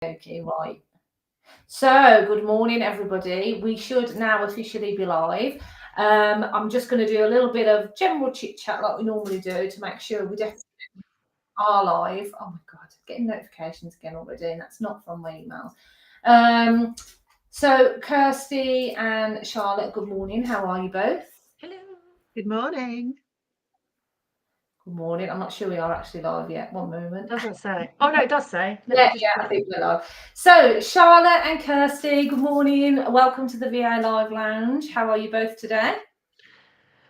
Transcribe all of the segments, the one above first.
Okay, right. So, good morning, everybody. We should now officially be live. I'm just going to do a little bit of general chit chat like we normally do to make sure we definitely are live. Oh my God, getting notifications again already, and that's not from my emails. So, Kirsty and Charlotte, good morning. How are you both? Hello. Good morning. Good morning. I'm not sure we are actually live yet. One moment. Doesn't say. Oh no, it does say. Let Yeah, me just. I think we're live. So, Charlotte and Kirsty, good morning. Welcome to the VA Live Lounge. How are you both today?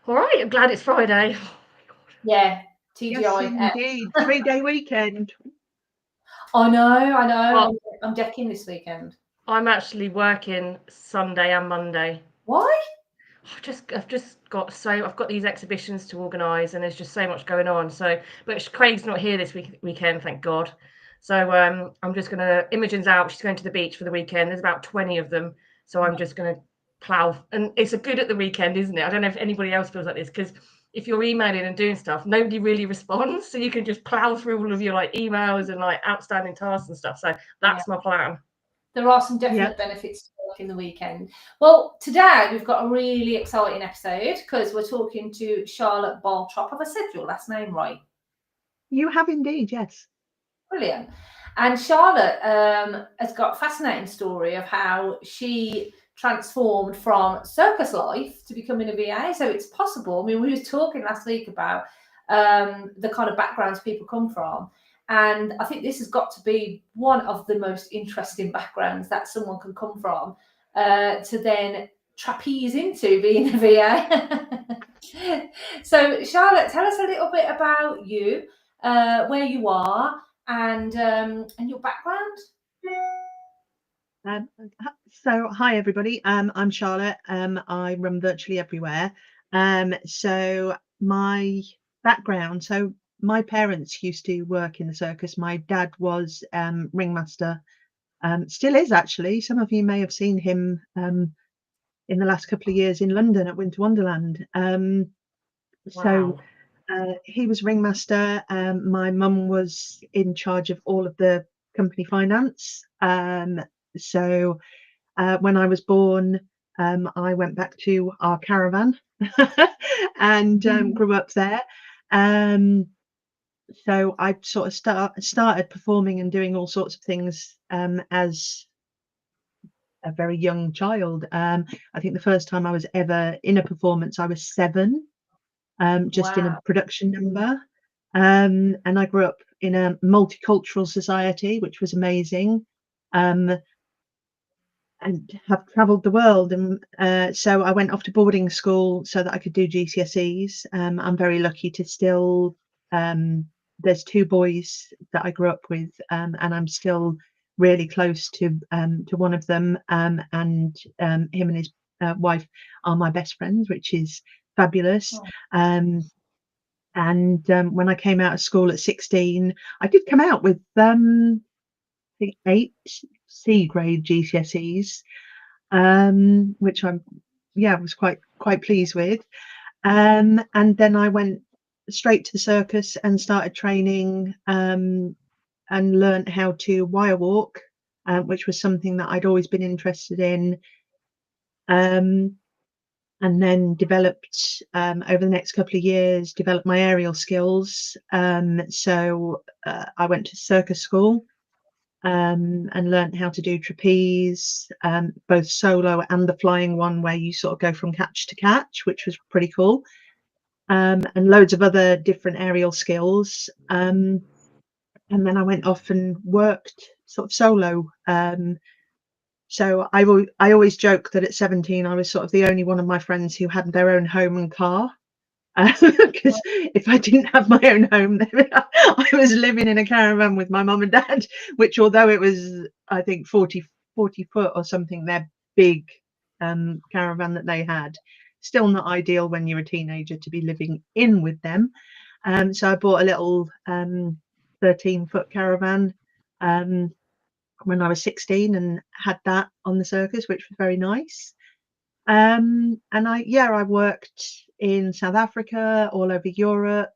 All right. I'm glad it's Friday. Oh my God. Yeah, Yes, TGI. indeed. 3-day weekend. I know. Well, I'm decking this weekend. I'm actually working Sunday and Monday. Why? I've just got I've got these exhibitions to organise, and there's just so much going on. So, but Craig's not here this weekend, thank God. So I'm just gonna. Imogen's out. She's going to the beach for the weekend. There's about 20 of them. So I'm just gonna plough, and it's a good at the weekend, isn't it? I don't know if anybody else feels like this, because if you're emailing and doing stuff, nobody really responds. So you can just plough through all of your like emails and like outstanding tasks and stuff. So that's my plan. There are some definite benefits to working the weekend. Well, today we've got a really exciting episode because we're talking to Charlotte Barltrop. Have I said your last name right? You have indeed, yes. Brilliant. And Charlotte has got a fascinating story of how she transformed from circus life to becoming a VA. So it's possible. I mean, we were talking last week about the kind of backgrounds people come from. And I think this has got to be one of the most interesting backgrounds that someone can come from to then trapeze into being a VA. So, Charlotte, tell us a little bit about you, where you are, and your background. So, hi everybody. I'm Charlotte. I run virtually everywhere. So my background. So my parents used to work in the circus. My dad was ringmaster. Still is actually. Some of you may have seen him in the last couple of years in London at Winter Wonderland. So he was ringmaster. My mum was in charge of all of the company finance. So when I was born, I went back to our caravan and grew up there. So I sort of started performing and doing all sorts of things as a very young child. I think the first time I was ever in a performance, I was 7. Just in a production number. And I grew up in a multicultural society, which was amazing, and have travelled the world. And so I went off to boarding school so that I could do GCSEs. I'm very lucky to still. There's 2 boys that I grew up with, and I'm still really close to one of them. And him and his wife are my best friends, which is fabulous. And when I came out of school at 16, I did come out with I think 8 C grade GCSEs, which was quite pleased with. And then I went straight to the circus and started training, and learned how to wire walk, which was something that I'd always been interested in. And then developed over the next couple of years, developed my aerial skills. So I went to circus school and learned how to do trapeze, both solo and the flying one, where you sort of go from catch to catch, which was pretty cool. And loads of other different aerial skills. And then I went off and worked sort of solo. So I always joke that at 17 I was sort of the only one of my friends who had their own home and car, because if I didn't have my own home, then I was living in a caravan with my mum and dad, which, although it was, I think, 40 foot or something, their big caravan that they had, still not ideal when you're a teenager to be living in with them. So I bought a little 13-foot caravan when I was 16 and had that on the circus, which was very nice. And I worked in South Africa, all over Europe,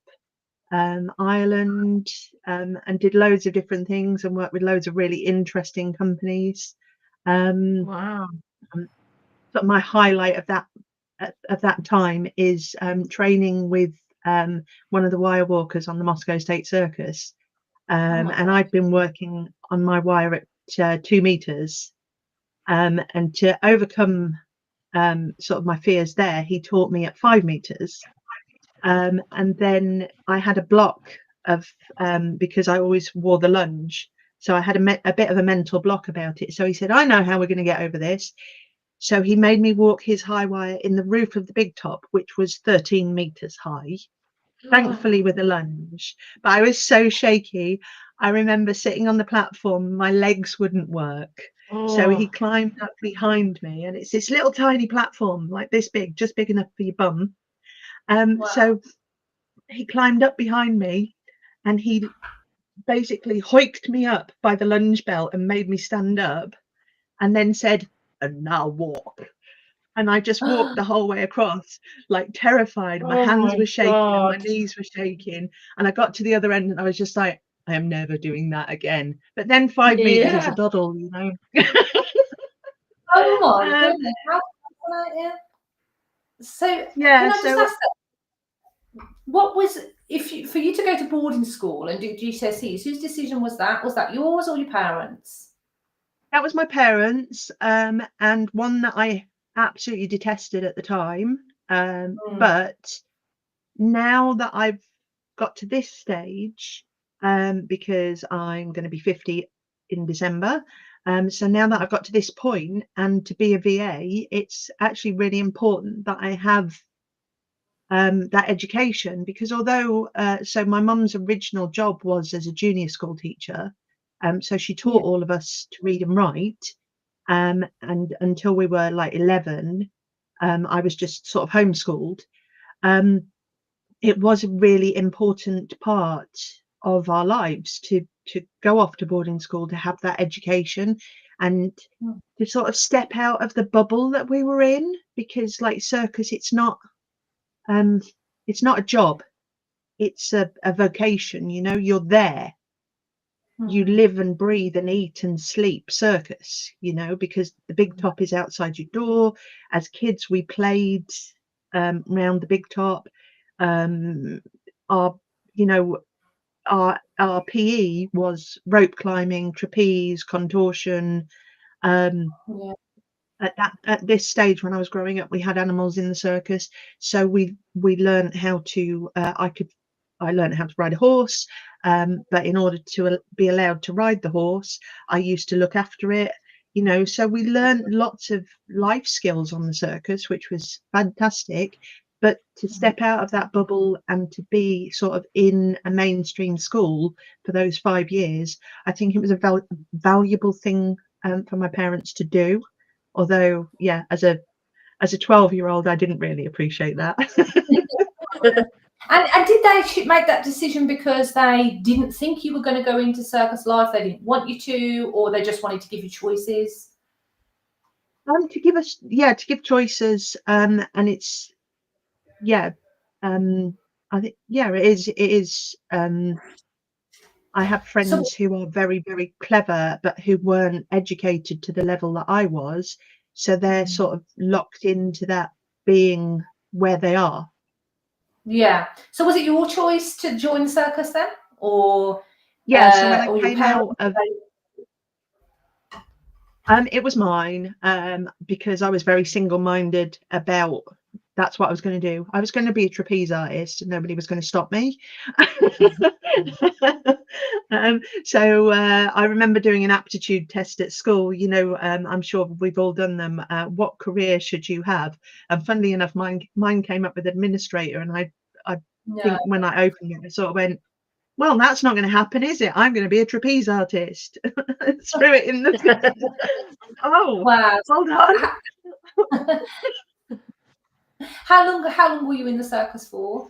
Ireland, and did loads of different things and worked with loads of really interesting companies. Wow. But my highlight of that time is training with one of the wire walkers on the Moscow State Circus. And I'd been working on my wire at 2 meters. And to overcome sort of my fears there, he taught me at 5 meters. And then I had a block of because I always wore the lunge. So I had a bit of a mental block about it. So he said, I know how we're going to get over this. So he made me walk his high wire in the roof of the big top, which was 13 meters high, thankfully with a lunge. But I was so shaky. I remember sitting on the platform, my legs wouldn't work. So he climbed up behind me, and it's this little tiny platform like this big, just big enough for your bum. So he climbed up behind me, and he basically hoiked me up by the lunge belt and made me stand up, and then said, and now walk. And I just walked the whole way across, like terrified. My hands were shaking, and my knees were shaking. And I got to the other end, and I was just like, I am never doing that again. But then 5 meters is a doddle, you know. Oh my goodness! How fascinating. So yeah, can I just ask that? What was for you to go to boarding school and do GCSEs? Whose decision was that? Was that yours or your parents? That was my parents, and one that I absolutely detested at the time. But now that I've got to this stage, because I'm going to be 50 in December, so now that I've got to this point, and to be a VA, it's actually really important that I have that education, because although so my mum's original job was as a junior school teacher, so she taught all of us to read and write, and until we were like 11, I was just sort of homeschooled. It was a really important part of our lives to go off to boarding school, to have that education, and to sort of step out of the bubble that we were in, because like circus, it's not a job, it's a vocation, you know. You're there, you live and breathe and eat and sleep circus, you know, because the big top is outside your door. As kids, we played round the big top. Our you know our PE was rope climbing, trapeze, contortion. At this stage, when I was growing up, we had animals in the circus, so we learned how to I learned how to ride a horse, but in order to be allowed to ride the horse, I used to look after it, you know. So we learned lots of life skills on the circus, which was fantastic. But to step out of that bubble and to be sort of in a mainstream school for those 5 years, I think it was a valuable thing for my parents to do. Although, yeah, as a 12-year-old, I didn't really appreciate that. And did they make that decision because they didn't think you were going to go into circus life? They didn't want you to, or they just wanted to give you choices? To give choices, and it's I think it is. I have friends who are very, very clever, but who weren't educated to the level that I was, so they're sort of locked into that being where they are. Yeah. So was it your choice to join the circus then, or so when I came out of it was mine, because I was very single-minded about that's what I was going to do. I was going to be a trapeze artist, and nobody was going to stop me. So I remember doing an aptitude test at school. You know, I'm sure we've all done them. What career should you have? And funnily enough, mine came up with administrator, and I think when I opened it, I sort of went, well, that's not going to happen, is it? I'm going to be a trapeze artist. Threw it in the oh, wow. Hold on. How long were you in the circus for?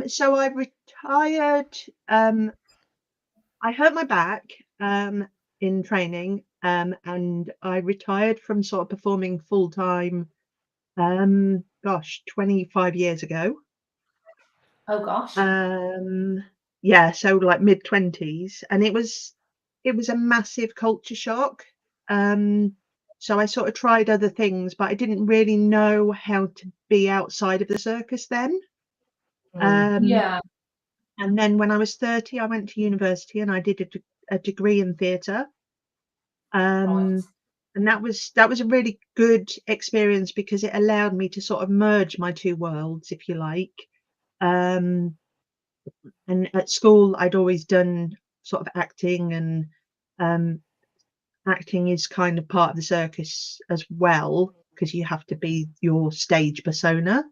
So I retired. I hurt my back in training, and I retired from sort of performing full time. 25 years ago. Oh gosh. Yeah, so like mid-20s, and it was a massive culture shock. So I sort of tried other things, but I didn't really know how to be outside of the circus then. Yeah. And then when I was 30, I went to university and I did a degree in theatre. Right. And that was a really good experience because it allowed me to sort of merge my two worlds, if you like. Um, and at school, I'd always done sort of acting, and um, acting is kind of part of the circus as well because you have to be your stage persona.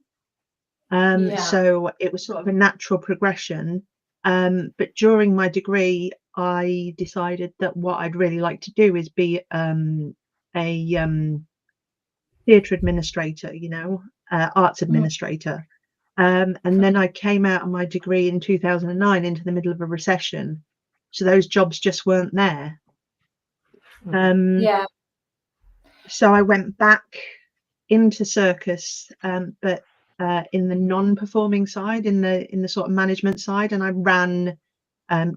Yeah. So it was sort of a natural progression. But during my degree, I decided that what I'd really like to do is be a theatre administrator, arts administrator. And then I came out of my degree in 2009 into the middle of a recession. So those jobs just weren't there. Yeah. So I went back into circus, but in the non-performing side, in the sort of management side, and I ran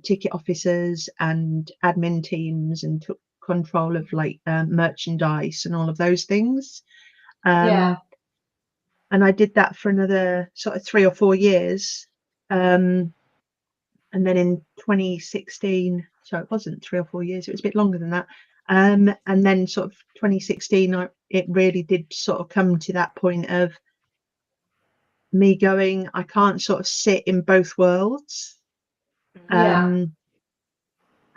ticket officers and admin teams and took control of like merchandise and all of those things. Yeah. And I did that for another sort of 3 or 4 years. And then in 2016, so it wasn't 3 or 4 years, it was a bit longer than that. And then sort of 2016, it really did sort of come to that point of me going, I can't sort of sit in both worlds. Yeah.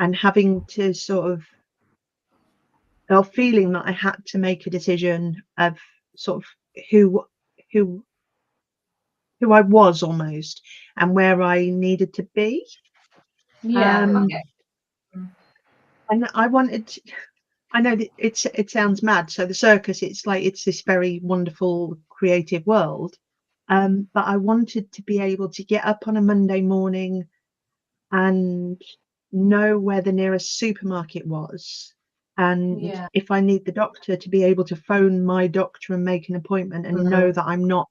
And having to sort of, or feeling that I had to make a decision of sort of who who I was almost, and where I needed to be. Yeah. Okay. And I wanted, I know that it sounds mad. So the circus, it's like it's this very wonderful creative world. But I wanted to be able to get up on a Monday morning and know where the nearest supermarket was. And Yeah. if I need the doctor, to be able to phone my doctor and make an appointment and know that I'm not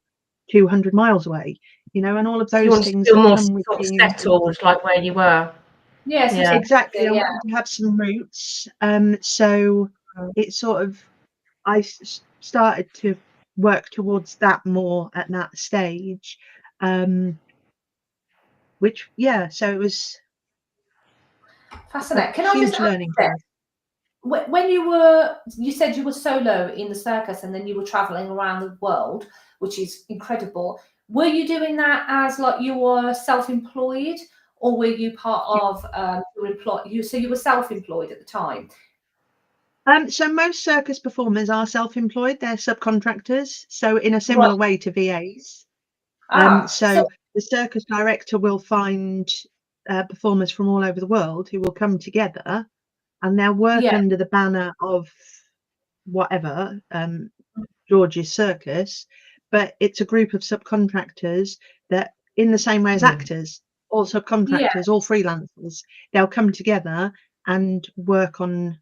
200 miles away, and all of So you those want to things feel that more come with sort of being. settled, like where you were. Yeah. So Yeah. Exactly. I yeah. wanted to have some roots. So it sort of, I started to work towards that more at that stage. Which, yeah, so it was a Fascinating. Can I just huge ask learning that curve. when you said you were solo in the circus and then you were traveling around the world, which is incredible. Were you doing that as like you were self-employed, or were you part of your employ? So you were self-employed at the time. So most circus performers are self-employed, they're subcontractors, so in a Right. similar way to VAs. So So the circus director will find performers from all over the world who will come together, and they'll work yeah. under the banner of whatever, George's Circus, but it's a group of subcontractors that, in the same way as actors, all Yeah. subcontractors, all freelancers, they'll come together and work on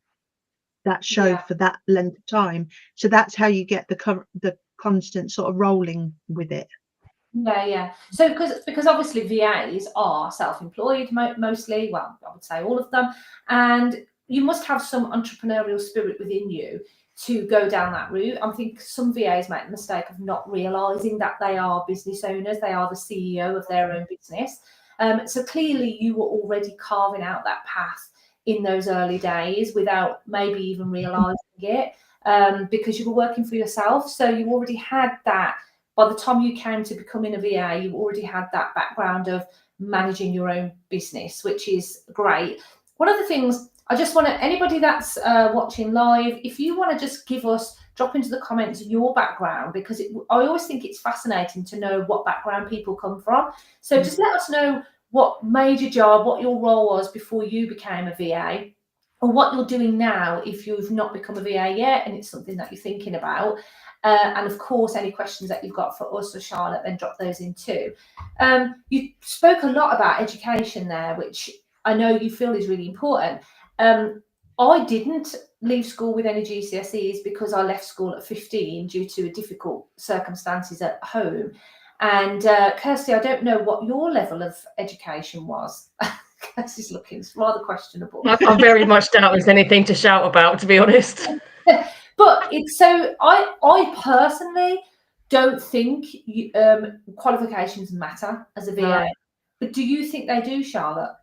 that show Yeah. for that length of time. So that's how you get the constant sort of rolling with it. Yeah. So because obviously VAs are self-employed mostly, well, I would say all of them, and you must have some entrepreneurial spirit within you to go down that route. I think some VAs make the mistake of not realizing that they are business owners, they are the CEO of their own business. So clearly you were already carving out that path in those early days without maybe even realizing it, because you were working for yourself. So you already had that. By the time you came to becoming a VA, you already had that background of managing your own business, which is great. One of the things I just want to, anybody that's watching live, if you want to just drop into the comments your background, because I always think it's fascinating to know what background people come from. So just let us know what major job, what your role was before you became a VA, or what you're doing now if you've not become a VA yet and it's something that you're thinking about. And of course, any questions that you've got for us or Charlotte, then drop those in too. You spoke a lot about education there, which I know you feel is really important. I didn't leave school with any GCSEs because I left school at 15 due to difficult circumstances at home. And Kirsty, I don't know what your level of education was. Kirsty's looking, it's rather questionable. I very much doubt there's anything to shout about, to be honest. But it's so I personally don't think qualifications matter as a VA. No. But do you think they do, Charlotte?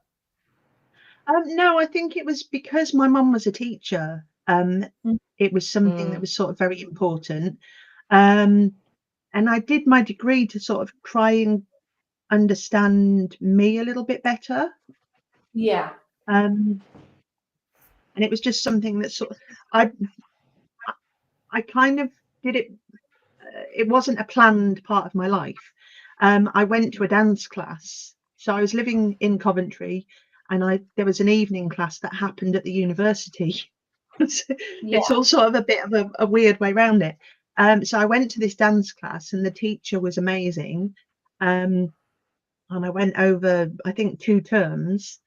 No, I think it was because my mum was a teacher. It was something that was sort of very important. And I did my degree to sort of try and understand me a little bit better. Yeah. And it was just something that sort of I kind of did it. It wasn't a planned part of my life. I went to a dance class. So I was living in Coventry, and there was an evening class that happened at the university. It's all sort of a bit of a weird way around it. So I went to this dance class, and the teacher was amazing. And I went over, I think, 2 terms.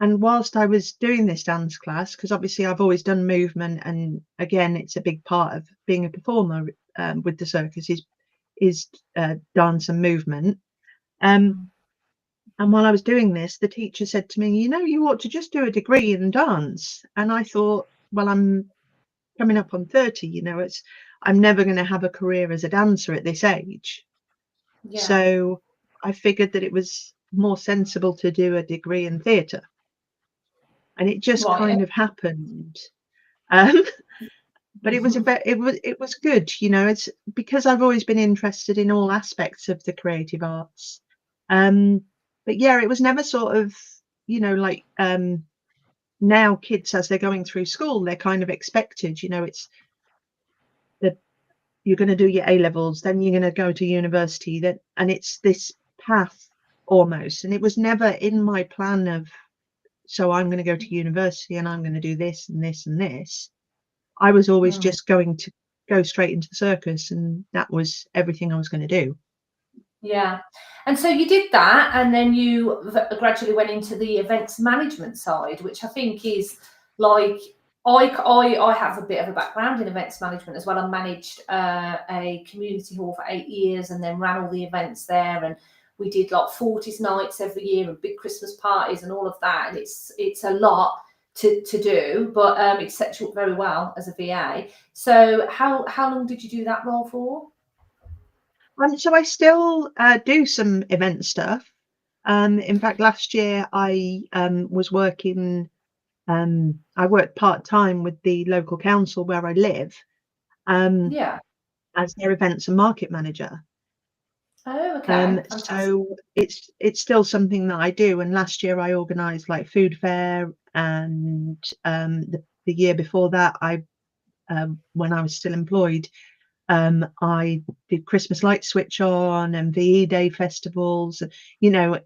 And whilst I was doing this dance class, because obviously I've always done movement, and again, it's a big part of being a performer with the circus is dance and movement. And while I was doing this, the teacher said to me, you ought to just do a degree in dance. And I thought, well, I'm coming up on 30, I'm never going to have a career as a dancer at this age. Yeah. So I figured that it was more sensible to do a degree in theatre. And it just kind of happened. But it was it was good, it's because I've always been interested in all aspects of the creative arts. But yeah, it was never sort of, like now kids, as they're going through school, they're kind of expected, it's you're going to do your A levels, then you're going to go to university, and it's this path almost. And it was never in my plan of, so I'm going to go to university and I'm going to do this and this and this. I was always just going to go straight into the circus, and that was everything I was going to do. Yeah. And so you did that, and then you gradually went into the events management side, which I think is like, I have a bit of a background in events management as well. I managed a community hall for 8 years, and then ran all the events there, and we did like 40s nights every year and big Christmas parties and all of that. And it's a lot to do, but it sets you up very well as a VA. So how long did you do that role for? So I still do some event stuff. In fact, last year I was working. I worked part-time with the local council where I live. As their events and market manager. Oh, okay. So it's still something that I do. And last year I organised like food fair, and the year before that, when I was still employed, I did Christmas light switch on and VE Day festivals,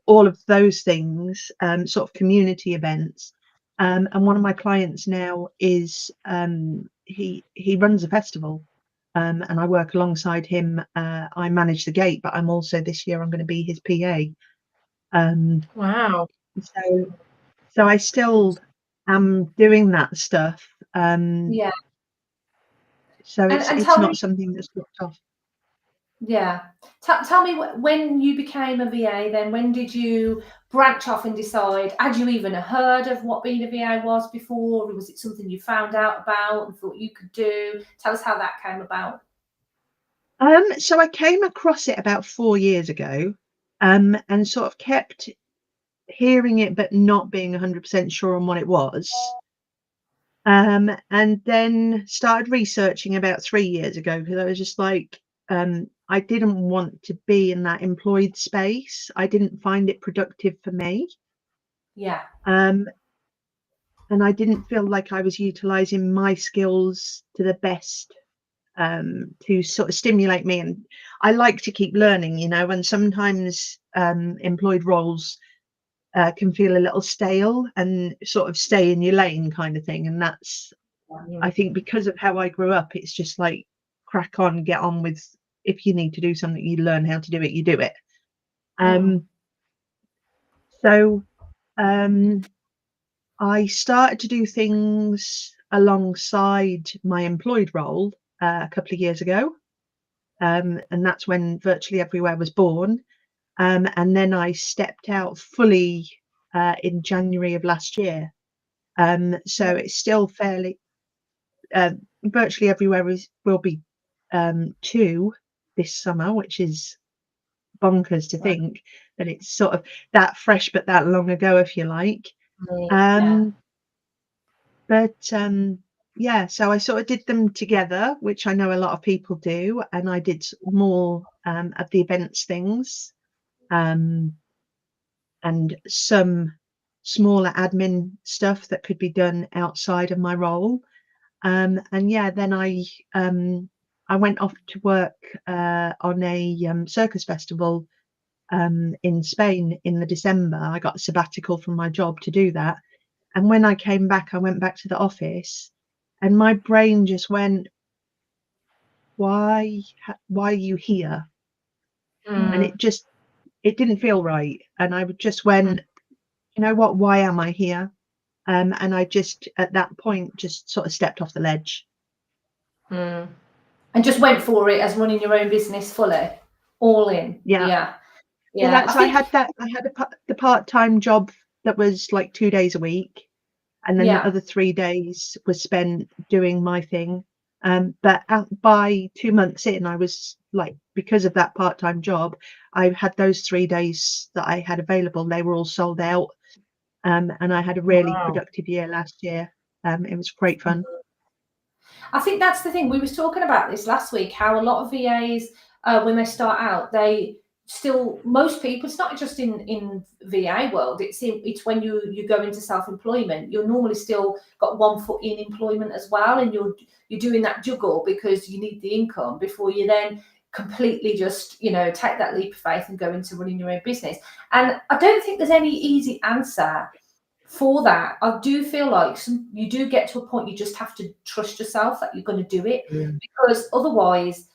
all of those things, sort of community events. And one of my clients now is he runs a festival. And I work alongside him. I manage the gate, but this year I'm going to be his PA. Wow. So I still am doing that stuff. Yeah. So it's not something that's dropped off. Yeah. Tell me, when you became a VA, then when did you branch off and decide? Had you even heard of what being a VA was before? Or was it something you found out about and thought you could do? Tell us how that came about. So I came across it about 4 years ago, and sort of kept hearing it, but not being 100% sure on what it was. And then started researching about 3 years ago, because I was just like, I didn't want to be in that employed space. I didn't find it productive for me. Yeah. And I didn't feel like I was utilizing my skills to the best, to sort of stimulate me. And I like to keep learning, and sometimes employed roles can feel a little stale and sort of stay in your lane kind of thing. And that's, I think, because of how I grew up, it's just like, crack on, get on with, if you need to do something, you learn how to do it, you do it. So I started to do things alongside my employed role a couple of years ago. and that's when Virtually Everywhere was born. And then I stepped out fully in January of last year. So it's still fairly Virtually Everywhere will be 2 this summer, which is bonkers to think that it's sort of that fresh but that long ago, if you like. But yeah, so I sort of did them together, which I know a lot of people do, and I did more of the events things, and some smaller admin stuff that could be done outside of my role. And yeah, then I went off to work on a circus festival in Spain in the December. I got a sabbatical from my job to do that. And when I came back, I went back to the office and my brain just went, why are you here? And it didn't feel right. And I just went, you know what, why am I here? And I just, at that point, just sort of stepped off the ledge. And just went for it as running your own business fully, all in. Yeah. I had the part-time job that was like 2 days a week, and then the other 3 days was spent doing my thing. But by 2 months in, I was like, because of that part-time job, I had those 3 days that I had available. They were all sold out, and I had a really productive year last year. It was great fun. I think that's the thing. We was talking about this last week, how a lot of VAs, when they start out, they still, most people, it's not just in VA world, it's when you go into self-employment, you're normally still got one foot in employment as well, and you're doing that juggle because you need the income before you then completely just, take that leap of faith and go into running your own business. And I don't think there's any easy answer for that. I do feel like you do get to a point you just have to trust yourself that you're going to do it, because otherwise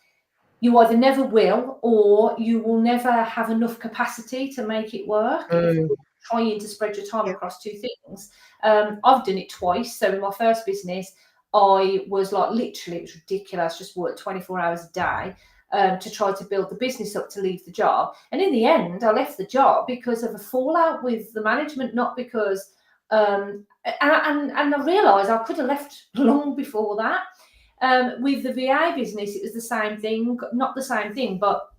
you either never will or you will never have enough capacity to make it work. If you're trying to spread your time across 2 things. I've done it twice. So in my first business, I was like, literally, it was ridiculous, just worked 24 hours a day to try to build the business up to leave the job. And in the end, I left the job because of a fallout with the management, not because and I realised I could have left long before that. With the VA business, it was the same thing, not the same thing, but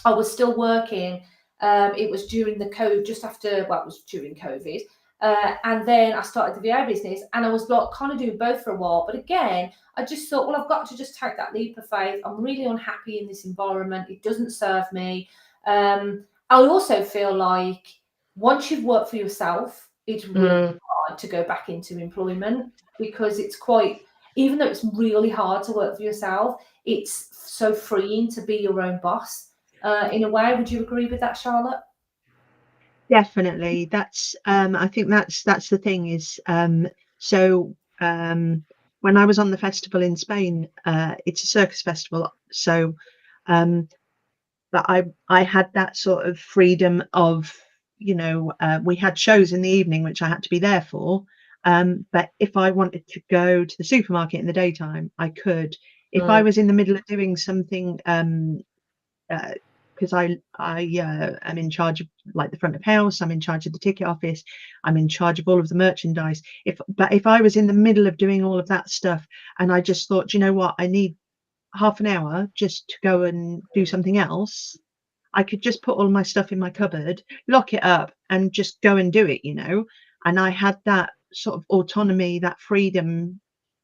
I was still working. It was during the COVID, it was during COVID. And then I started the VA business, and I was like kind of doing both for a while. But again, I just thought, well, I've got to just take that leap of faith. I'm really unhappy in this environment. It doesn't serve me. I also feel like once you've worked for yourself, it's really hard to go back into employment, because it's quite, even though it's really hard to work for yourself, it's so freeing to be your own boss in a way. Would you agree with that, Charlotte? Definitely. That's I think that's the thing is when I was on the festival in Spain, it's a circus festival, so but I had that sort of freedom of, we had shows in the evening which I had to be there for, but if I wanted to go to the supermarket in the daytime, I could. If I was in the middle of doing something, because I am in charge of like the front of house, I'm in charge of the ticket office, I'm in charge of all of the merchandise. If I was in the middle of doing all of that stuff and I just thought, you know what, I need half an hour just to go and do something else, I could just put all my stuff in my cupboard, lock it up, and just go and do it, and I had that sort of autonomy, that freedom,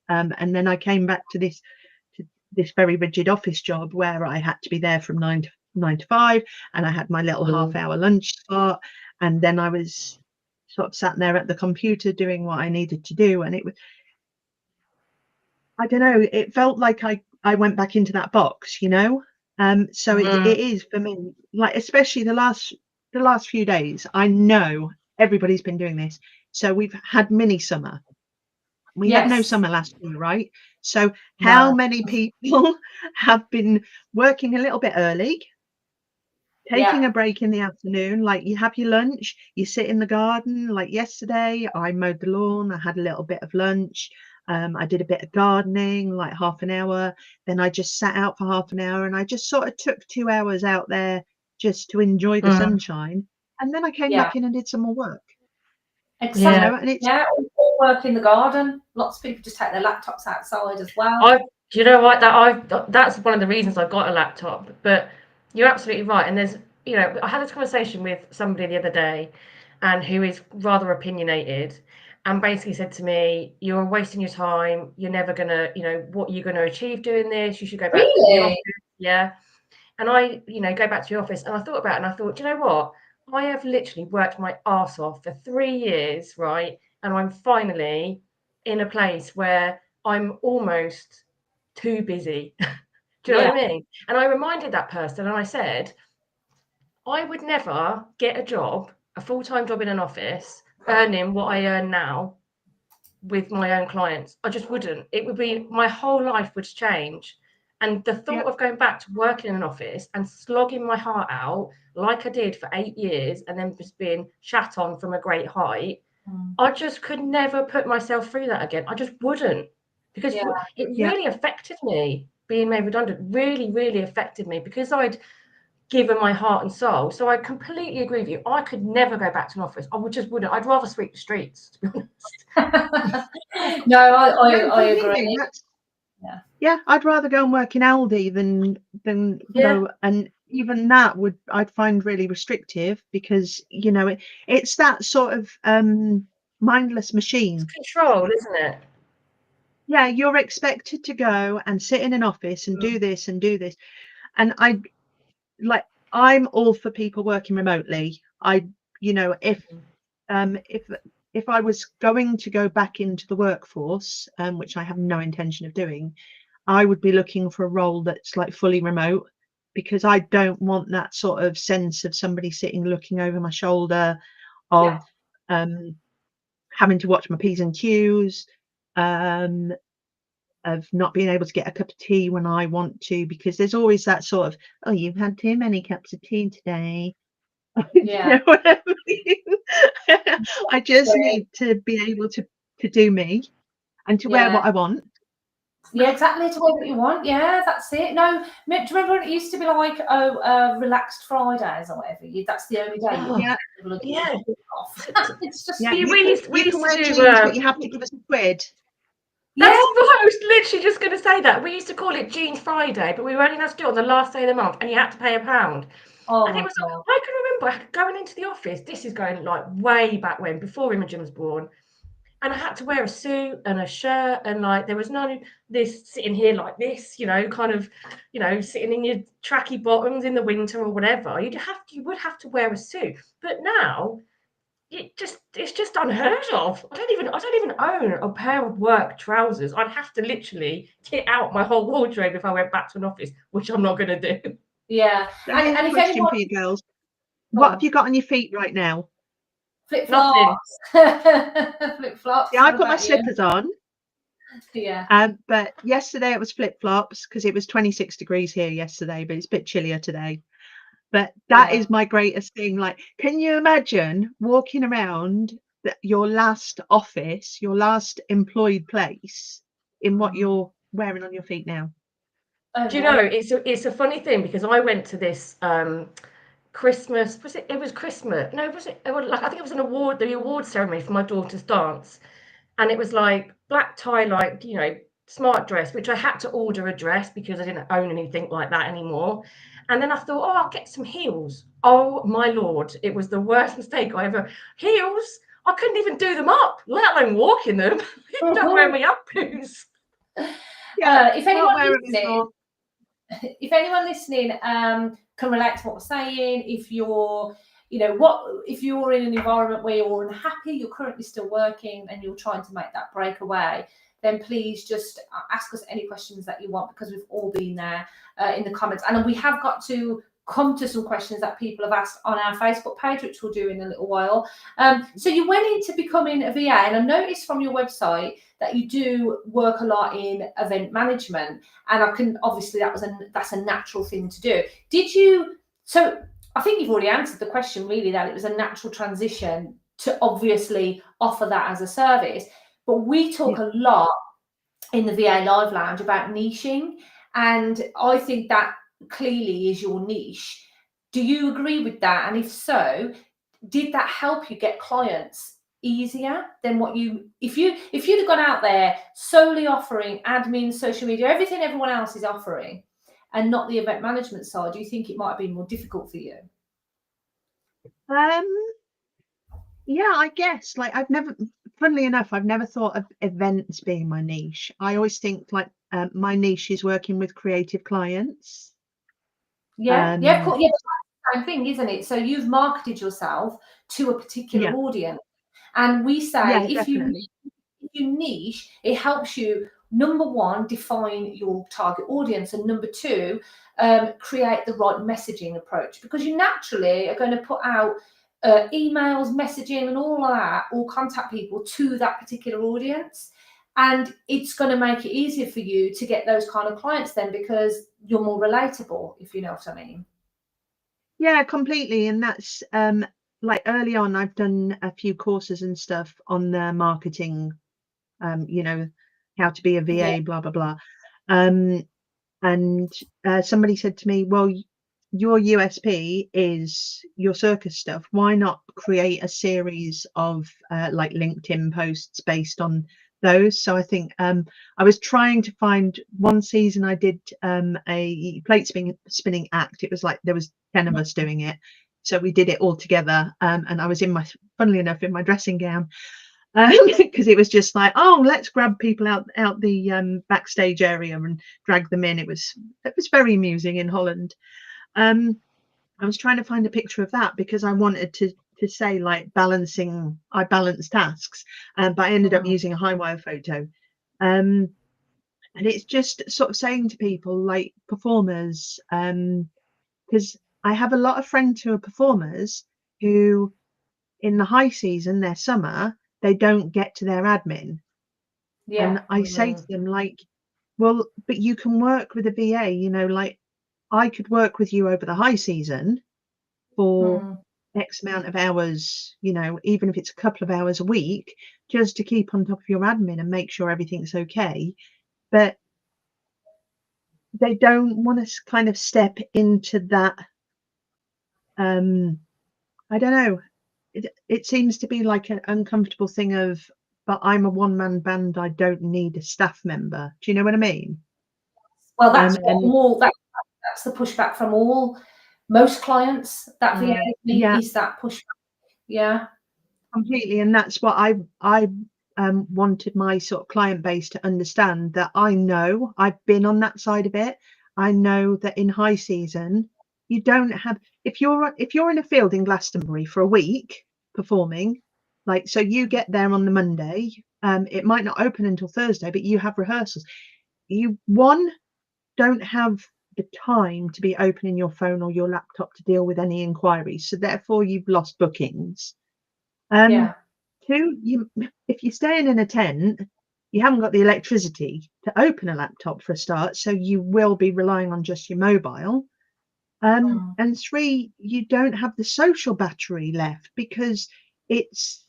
and then I came back to this very rigid office job where I had to be there from 9 to 5, and I had my little half-hour lunch spot, and then I was sort of sat there at the computer doing what I needed to do, and it was, I don't know, it felt like I went back into that box, so it is for me, like, especially the last few days. I know everybody's been doing this, so we've had mini summer. We had no summer last year, right? So how many people have been working a little bit early, taking a break in the afternoon, like you have your lunch, you sit in the garden. Like yesterday, I mowed the lawn, I had a little bit of lunch, I did a bit of gardening, like half an hour. Then I just sat out for half an hour, and I just sort of took 2 hours out there just to enjoy the sunshine. And then I came Yeah. back in and did some more work. Exactly. You know, and it's Or work in the garden. Lots of people just take their laptops outside as well. You know what? That's one of the reasons I've got a laptop. But you're absolutely right. And there's, I had this conversation with somebody the other day, and who is rather opinionated, and basically said to me, "You're wasting your time. You're never gonna, what you're gonna achieve doing this. You should go back to the office." Yeah. And I, go back to the office, and I thought about it, and I thought, you know what? I have literally worked my arse off for 3 years, right? And I'm finally in a place where I'm almost too busy. Do you know what I mean? And I reminded that person, and I said, I would never get a job, a full-time job in an office, earning what I earn now with my own clients. I just wouldn't. It would be, my whole life would change. And the thought of going back to working in an office and slogging my heart out like I did for 8 years, and then just being shat on from a great height, I just could never put myself through that again. I just wouldn't, because it really affected me. Being made redundant really, really affected me, because I'd given my heart and soul. So I completely agree with you. I could never go back to an office. I just wouldn't. I'd rather sweep the streets, to be honest. No, I agree. Yeah, I'd rather go and work in Aldi than go, and even that I'd find really restrictive, because it's that sort of mindless machine. It's control, isn't it? Yeah, you're expected to go and sit in an office and do this and do this, and I'm all for people working remotely. If I was going to go back into the workforce, which I have no intention of doing, I would be looking for a role that's like fully remote, because I don't want that sort of sense of somebody sitting looking over my shoulder, of having to watch my P's and Q's, of not being able to get a cup of tea when I want to, because there's always that sort of, oh, you've had too many cups of tea today. You know what I mean? I just need to be able to do me, and to wear what I want. Yeah, exactly, to wear what you want. Yeah, that's it. No, do you remember when it used to be like, relaxed Fridays or whatever? That's the only day. It's just you can wear jeans, but you have to give us a quid. That's what I was literally just going to say. That we used to call it Jeans Friday, but we were only allowed to do it on the last day of the month, and you had to pay £1. And it was, I can remember going into the office. This is going like way back when, before Imogen was born, and I had to wear a suit and a shirt, and like there was none of this sitting here like this, kind of, sitting in your tracky bottoms in the winter or whatever. You would have to wear a suit, but now it's just unheard of. I don't even own a pair of work trousers. I'd have to literally kit out my whole wardrobe if I went back to an office, which I'm not going to do. Yeah. And if question for you girls, what have you got on your feet right now? Flip-flops. Flip-flops. Yeah, I've got my slippers on. Yeah. But yesterday it was flip-flops, because it was 26 degrees here yesterday, but it's a bit chillier today. But that is my greatest thing. Like, can you imagine walking around your last office, your last employed place, in what you're wearing on your feet now? Do you know, it's a funny thing, because I went to this Christmas, it was Christmas. No, was it? Like, I think it was the award ceremony for my daughter's dance. And it was like black tie, like, smart dress, which I had to order a dress because I didn't own anything like that anymore. And then I thought, oh, I'll get some heels. Oh my Lord, it was the worst mistake I ever. Heels? I couldn't even do them up, let alone walk in them. Don't wear me up boots. Yeah, if anyone listening can relate to what we're saying, if you're if you're in an environment where you're unhappy, you're currently still working and you're trying to make that breakaway, then please just ask us any questions that you want, because we've all been there in the comments. And we have got to come to some questions that people have asked on our Facebook page, which we'll do in a little while. So you went into becoming a VA, and I noticed from your website that you do work a lot in event management, and that's a natural thing to do. So I think you've already answered the question, really, that it was a natural transition to obviously offer that as a service. But we talk a lot in the VA Live Lounge about niching, and I think that clearly is your niche. Do you agree with that? And if so, did that help you get clients easier than what you, if you'd have gone out there solely offering admin, social media, everything everyone else is offering, and not the event management side, do you think it might have been more difficult for you? Yeah, I guess, like, funnily enough, I've never thought of events being my niche. I always think like my niche is working with creative clients. Yeah, yeah, cool. Yeah, same thing, isn't it? So you've marketed yourself to a particular Yeah, audience, and we say yeah, if you definitely. niche, it helps you, number one, define your target audience, and number two, create the right messaging approach, because you naturally are going to put out emails, messaging, and all of that, or contact people to that particular audience. And it's going to make it easier for you to get those kind of clients then, because you're more relatable, if you know what I mean. Yeah, completely. And that's like early on, I've done a few courses and stuff on the marketing, you know, how to be a Yeah. VA, blah blah blah. And somebody said to me, well, your USP is your circus stuff. Why not create a series of like LinkedIn posts based on those? So I think I was trying to find, one season I did a plate spinning act. It was like there was 10 of us doing it. So we did it all together. And I was funnily enough, in my dressing gown. Because it was just like, oh, let's grab people out the backstage area and drag them in. It was very amusing in Holland. I was trying to find a picture of that because I wanted to say like I balance tasks, but I ended up using a high wire photo. And it's just sort of saying to people like performers, because I have a lot of friends who are performers who in the high season, their summer, they don't get to their admin. Yeah. And I say to them, like, well, but you can work with a VA, you know, like I could work with you over the high season for X amount of hours, you know, even if it's a couple of hours a week, just to keep on top of your admin and make sure everything's okay. But they don't want to kind of step into that. I don't know. It seems to be like an uncomfortable thing of, but I'm a one-man band, I don't need a staff member. Do you know what I mean? Well, that's And that's the pushback from most clients that VA yeah, is that pushback. Yeah. completely. And that's what I wanted my sort of client base to understand, that I know I've been on that side of it. I know that in high season, you don't have, if you're in a field in Glastonbury for a week performing, like, so you get there on the Monday, it might not open until Thursday, but you have rehearsals. You don't have the time to be opening your phone or your laptop to deal with any inquiries. So therefore you've lost bookings. Yeah. Two, if you're staying in a tent, you haven't got the electricity to open a laptop for a start, so you will be relying on just your mobile. And three, you don't have the social battery left, because it's,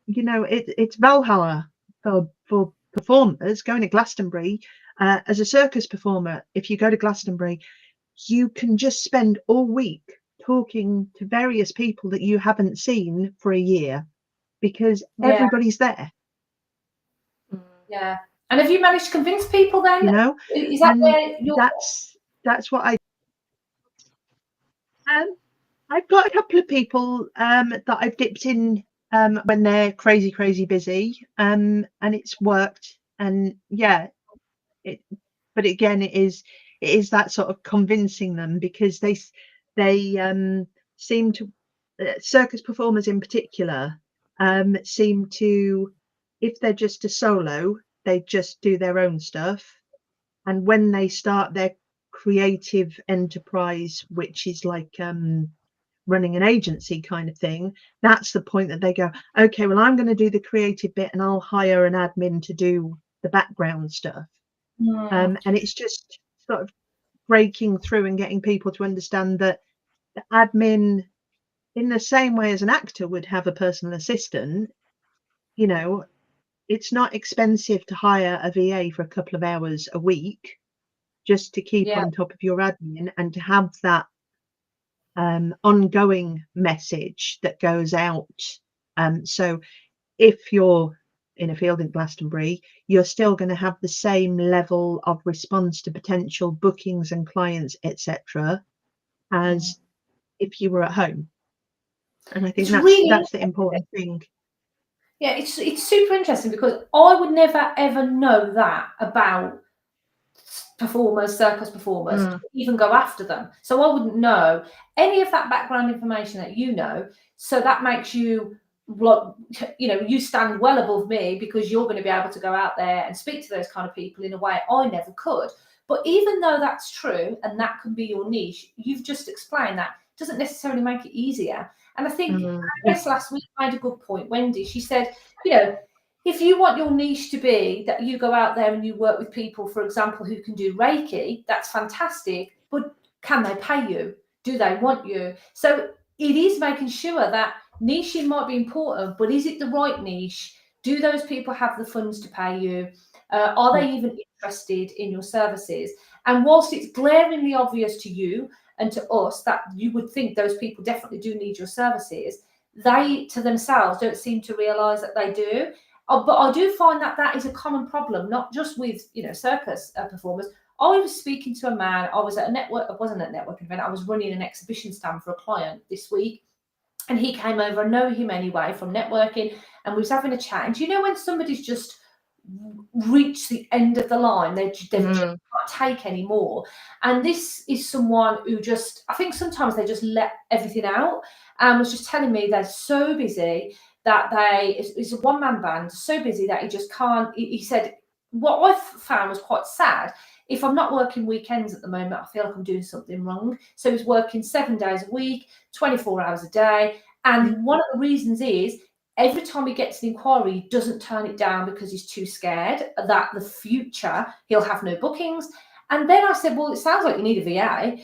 you know, it's Valhalla for performers going to Glastonbury. As a circus performer, if you go to Glastonbury, you can just spend all week talking to various people that you haven't seen for a year, because Yeah. everybody's there, Yeah. And have you managed to convince people then? you know. Is that And where you're? that's what I've got a couple of people that I've dipped in when they're crazy busy, and it's worked. And yeah, but again, it is that sort of convincing them, because they seem to, circus performers in particular, seem to, if they're just a solo, they just do their own stuff, and when they start their creative enterprise, which is like running an agency kind of thing, that's the point that they go, okay, well, I'm going to do the creative bit and I'll hire an admin to do the background stuff. And it's just sort of breaking through and getting people to understand that the admin, in the same way as an actor would have a personal assistant, you know, it's not expensive to hire a VA for a couple of hours a week just to keep Yeah. on top of your admin and to have that ongoing message that goes out. So if you're in a field in Glastonbury, you're still going to have the same level of response to potential bookings and clients, etc., as if you were at home. And I think It's really that's the important thing. Yeah, it's super interesting because I would never ever know that about performers, circus performers, to even go after them. So I wouldn't know any of that background information that you know. So that makes you, you stand well above me because you're going to be able to go out there and speak to those kind of people in a way I never could. But even though that's true and that can be your niche, you've just explained that doesn't necessarily make it easier. And I think Chris last week made a good point, Wendy. She said, if you want your niche to be that you go out there and you work with people, for example, who can do Reiki, that's fantastic. But can they pay you? Do they want you? So it is making sure that niching might be important, but is it the right niche? Do those people have the funds to pay you? Are they even interested in your services? And whilst it's glaringly obvious to you and to us that you would think those people definitely do need your services, they to themselves don't seem to realise that they do. But I do find that that is a common problem, not just with circus performers. I was speaking to a man. I was at a network. I wasn't at a networking event. I was running an exhibition stand for a client this week, and he came over. I know him anyway from networking, and we was having a chat. And do you know when somebody's just reached the end of the line, they just can't take any more? And this is someone who I think sometimes they just let everything out, and was just telling me they're so busy that it's a one-man band, so busy that he just can't. He said, what I found was quite sad. If I'm not working weekends at the moment, I feel like I'm doing something wrong. So he's working 7 days a week, 24 hours a day. And one of the reasons is every time he gets an inquiry, he doesn't turn it down because he's too scared that the future he'll have no bookings. And then I said, well, it sounds like you need a VA.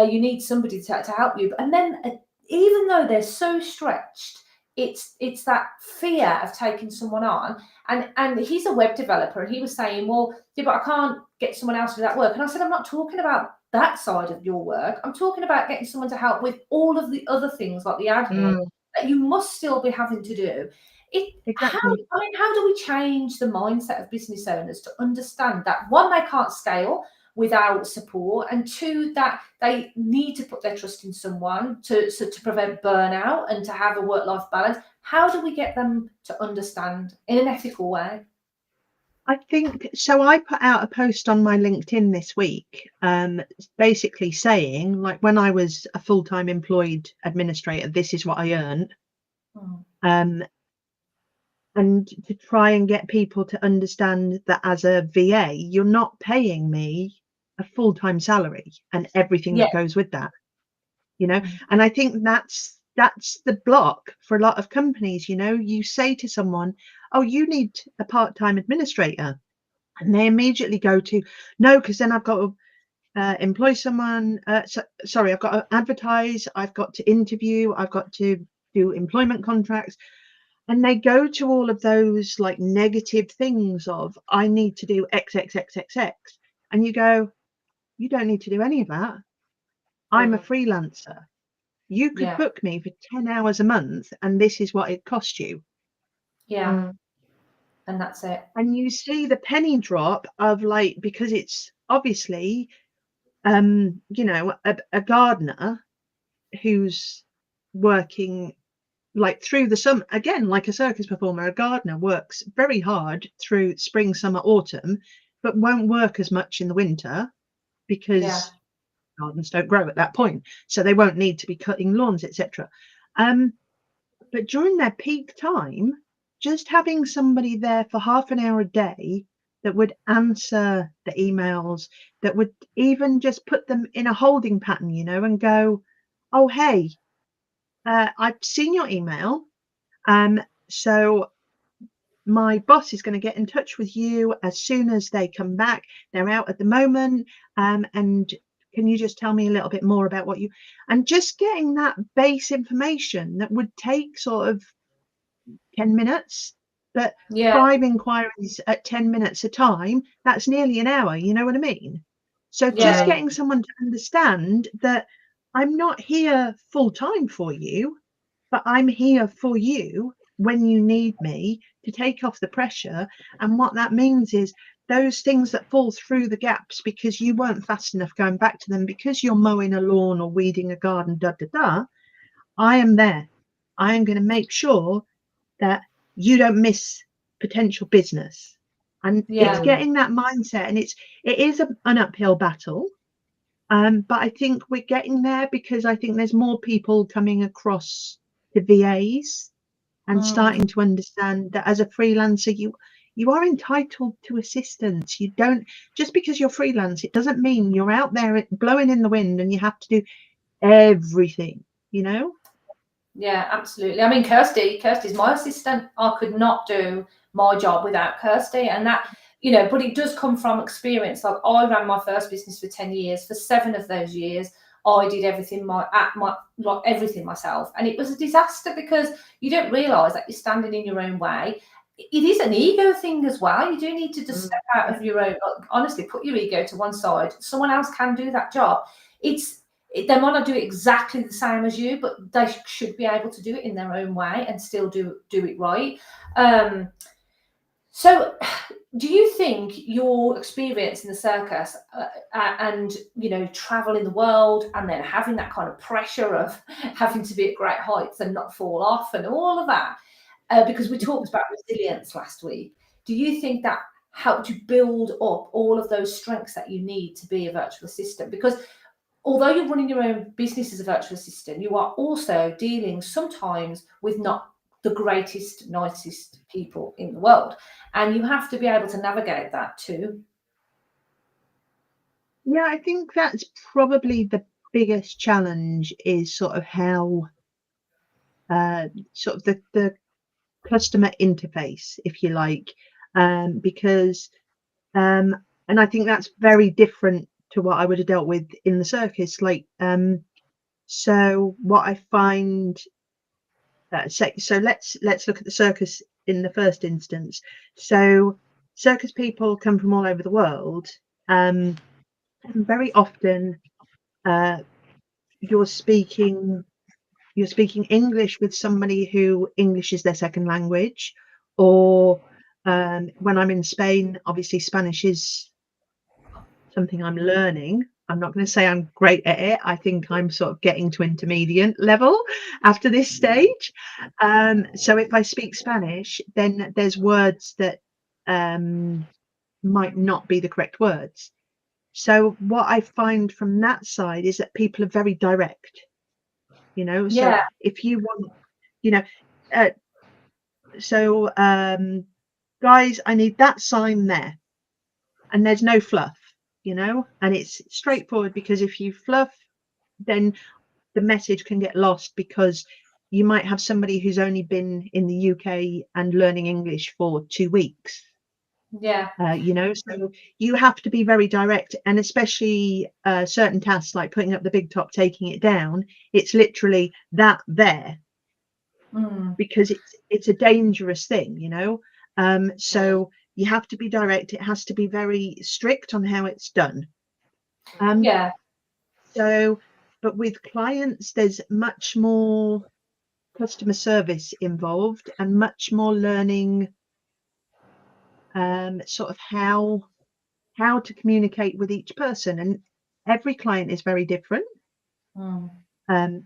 You need somebody to help you. And then even though they're so stretched, it's that fear of taking someone on. And he's a web developer, and he was saying, well, yeah, but I can't get someone else to do that work. And I said, I'm not talking about that side of your work. I'm talking about getting someone to help with all of the other things like the admin that you must still be having to do. Exactly. How do we change the mindset of business owners to understand that, one, they can't scale without support, and two, that they need to put their trust in someone to prevent burnout and to have a work-life balance? How do we get them to understand in an ethical way? I think so. I put out a post on my LinkedIn this week, basically saying, like, when I was a full-time employed administrator, this is what I earned. And to try and get people to understand that as a VA, you're not paying me a full-time salary and everything that goes with that, And I think that's the block for a lot of companies. You say to someone, oh, you need a part-time administrator, and they immediately go to, no, because then I've got to employ someone. Sorry, I've got to advertise, I've got to interview, I've got to do employment contracts. And they go to all of those like negative things of, I need to do X, X, X, X, X. And you go, you don't need to do any of that. I'm a freelancer. You could book me for 10 hours a month, and this is what it cost you. Yeah. And that's it. And you see the penny drop of, like, because it's obviously, a gardener who's working like through the summer, again, like a circus performer, a gardener works very hard through spring, summer, autumn, but won't work as much in the winter because gardens don't grow at that point, so they won't need to be cutting lawns, etc. But during their peak time, just having somebody there for half an hour a day that would answer the emails, that would even just put them in a holding pattern, and go, oh, hey, I've seen your email. So my boss is going to get in touch with you as soon as they come back. They're out at the moment. And can you just tell me a little bit more about what and just getting that base information that would take sort of 10 minutes, But Yeah. 5 inquiries at 10 minutes a time, that's nearly an hour, you know what I mean? So just Yeah. getting someone to understand that I'm not here full time for you, but I'm here for you when you need me to take off the pressure. And what that means is those things that fall through the gaps because you weren't fast enough going back to them because you're mowing a lawn or weeding a garden, I am there. I am going to make sure that you don't miss potential business. And it's Yeah. getting that mindset, and it is an uphill battle. But I think we're getting there because I think there's more people coming across to VAs and starting to understand that as a freelancer, you are entitled to assistance. You don't, just because you're freelance, it doesn't mean you're out there blowing in the wind and you have to do everything, you know? Yeah, absolutely. I mean, Kirsty's my assistant. I could not do my job without Kirsty, and that, you know, but it does come from experience. Like, I ran my first business for 10 years. For 7 of those years, I did everything everything myself, and it was a disaster because you don't realise that you're standing in your own way. It is an ego thing as well. You do need to just step out of your own. Like, honestly, put your ego to one side. Someone else can do that job. They might not do it exactly the same as you, but they should be able to do it in their own way and still do it right. So do you think your experience in the circus and, you know, traveling the world and then having that kind of pressure of having to be at great heights and not fall off and all of that, because we talked about resilience last week, do you think that helped you build up all of those strengths that you need to be a virtual assistant? Because although you're running your own business as a virtual assistant, you are also dealing sometimes with not the greatest, nicest people in the world. And you have to be able to navigate that too. Yeah, I think that's probably the biggest challenge is sort of how sort of the customer interface, if you like, because and I think that's very different to what I would have dealt with in the circus. Like, so what I find, so let's look at the circus in the first instance. So circus people come from all over the world, and very often you're speaking English with somebody who English is their second language, or when I'm in Spain, obviously Spanish is something I'm learning. I'm not going to say I'm great at it. I think I'm sort of getting to intermediate level after this stage. So if I speak Spanish, then there's words that might not be the correct words. So what I find from that side is that people are very direct, you know. So Yeah. if you want, you know, guys, I need that sign there, and there's no fluff, you know, and it's straightforward, because if you fluff, then the message can get lost, because you might have somebody who's only been in the UK and learning English for 2 weeks. Yeah. You know, so you have to be very direct, and especially certain tasks like putting up the big top, taking it down. It's literally that there, because it's a dangerous thing, you know. So you have to be direct. It has to be very strict on how it's done. Yeah. So, but with clients, there's much more customer service involved and much more learning, sort of how to communicate with each person, and every client is very different,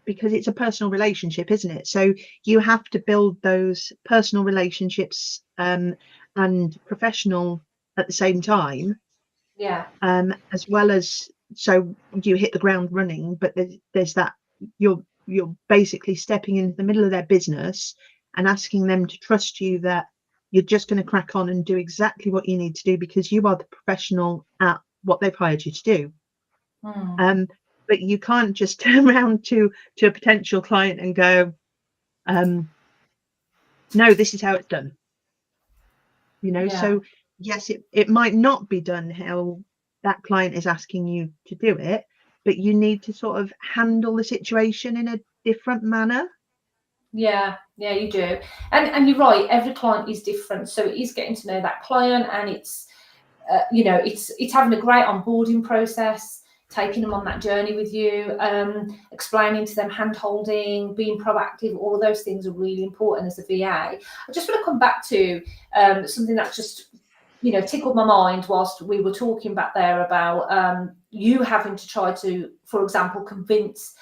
because it's a personal relationship, isn't it? So you have to build those personal relationships and professional at the same time, Yeah. as well as, so you hit the ground running, but there's that you're basically stepping into the middle of their business and asking them to trust you that you're just going to crack on and do exactly what you need to do, because you are the professional at what they've hired you to do. But you can't just turn around to a potential client and go, no, this is how it's done, you know. Yeah. So yes, it might not be done how that client is asking you to do it, but you need to sort of handle the situation in a different manner. Yeah, you do. And you're right, every client is different. So it is getting to know that client, and it's it's having a great onboarding process, taking them on that journey with you, explaining to them, hand holding, being proactive. All of those things are really important as a VA. I just want to come back to something that's just tickled my mind whilst we were talking back there about you having to try to, for example, convince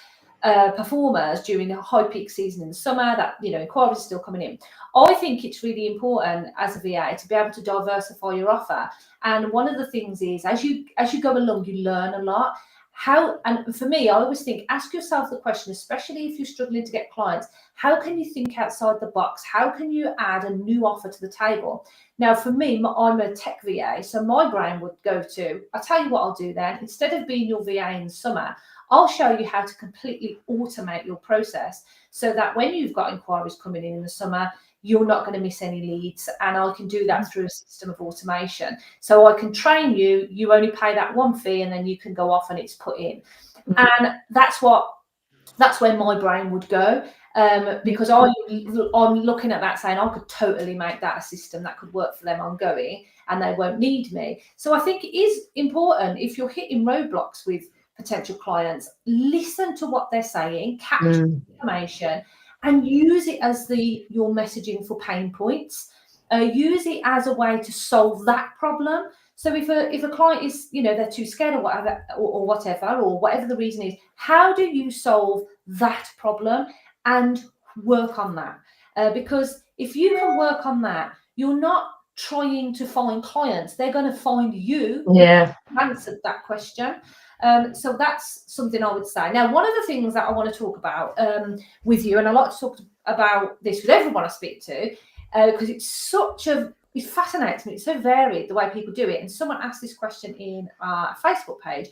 performers during the high peak season in the summer that inquiries are still coming in. I think it's really important as a VA to be able to diversify your offer. And one of the things is, as you go along, you learn a lot. And for me, I always think, ask yourself the question, especially if you're struggling to get clients, how can you think outside the box? How can you add a new offer to the table? Now, for me, I'm a tech VA, so my brain would go to, I'll tell you what I'll do then. Instead of being your VA in the summer, I'll show you how to completely automate your process so that when you've got inquiries coming in the summer, you're not going to miss any leads. And I can do that through a system of automation. So I can train you, you only pay that one fee, and then you can go off and it's put in. And that's where my brain would go. Because I'm looking at that saying, I could totally make that a system that could work for them ongoing and they won't need me. So I think it is important, if you're hitting roadblocks with potential clients, listen to what they're saying, capture information, and use it as your messaging for pain points. Use it as a way to solve that problem. So if a client is, they're too scared or whatever, or whatever the reason is, how do you solve that problem and work on that? Because if you can work on that, you're not trying to find clients, they're going to find you. Answered that question. So that's something I would say. Now, one of the things that I want to talk about with you, and I like to talk about this with everyone I speak to, because it fascinates me. It's so varied the way people do it. And someone asked this question in our Facebook page,